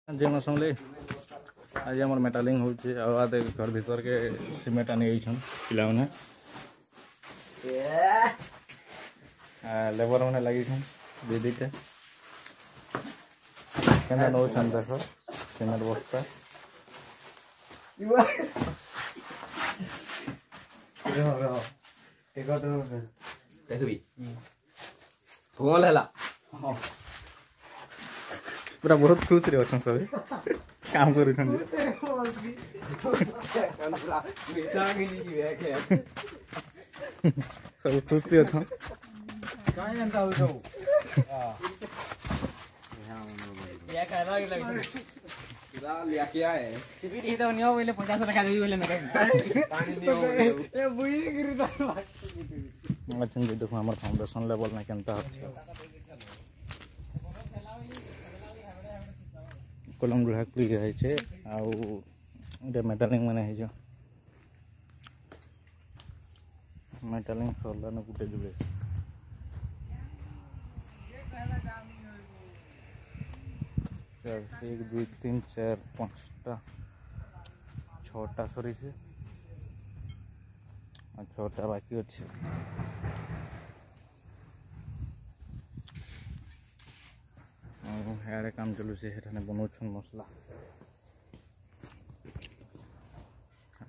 जेन समले आज आम मेटालिंग होचे आदे घर भीतर के सीमेंट आनी आइछन पिला माने लेबर माने लगी छन दीदीटे केना नो छन देखो सीमेंट बस्ता रहो एको तो देखबी भूल हला पूरा बहुत खुश रे अछन सब काम करू छन सब खुश रे अछन काहे एंता हो जो या काला लगे ला लिया क्या है सीपी दी तो नियो बोले 50 टका देबी बोले ना पानी नियो ए बुई गिरी दा अछन जे देखो हमर फाउंडेशन लेवल में केनता होछ कलम गुला खुली जाय छे आउ एटा मेटालिंग माने है जो मेटालिंग सोला न गुटे जुले 1 2 3 4 5टा 6टा सरी से 6टा बाकी अच्छे हेरे काम चलू से हेठाने बनाउछन मसला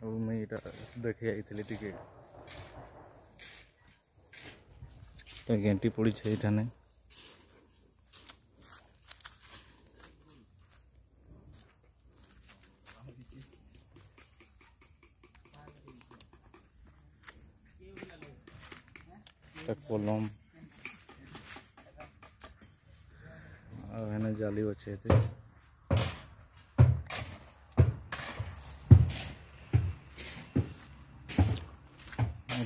और मैं इटा देखे आइथले टिके तो गेंटी पड़ी छे एठाने कलम और जाली अच्छे थे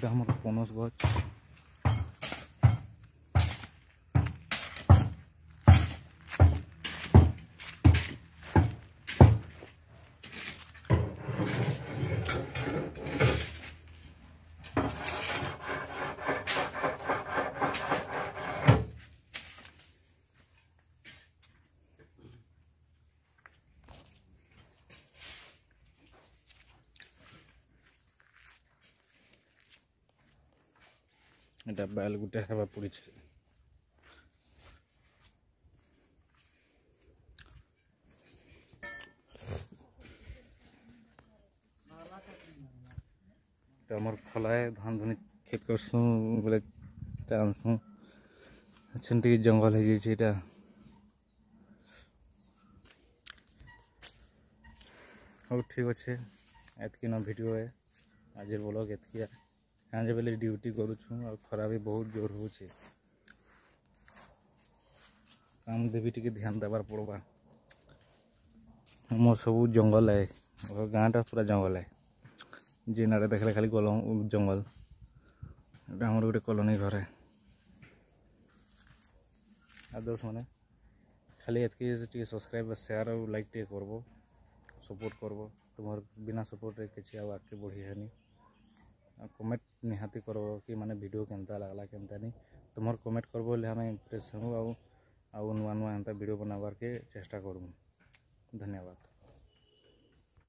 हमारे पनस गच এটা বেল গুটে হেবা পড়িছে এটা আমার খলায় ধান ধুনি ক্ষেত করছু বলে টানছু আছেন টিকে জঙ্গল হয়ে যাইছে এটা হଉ ঠিক আছে এতকি না ভিডিও है आज ब्लॉग एतकी हाँ जब ड्यूटी करुँ और खरा भी बहुत जोर हो काम देवी टी ध्यान देवार पड़वा मोर सब जंगल है गाँटा पूरा जंगल है जेन आड़े देखले खाली गल जंगल आमर गोटे कॉलोनी घर है आदर्श मैंने खाली एतकी सब्सक्राइब शेयर और लाइक टे करबो सपोर्ट करबो तुम्हार बिना सपोर्ट रे किछि आगे बढ़ी है कमेंट निहाती करो कि माने वीडियो केनता लागला केनता नहीं तुम्हार कमेंट करबो ले हमें इंप्रेस हो आउ नुआ नुआ एंता वीडियो बनाबार के चेष्टा करूँ धन्यवाद।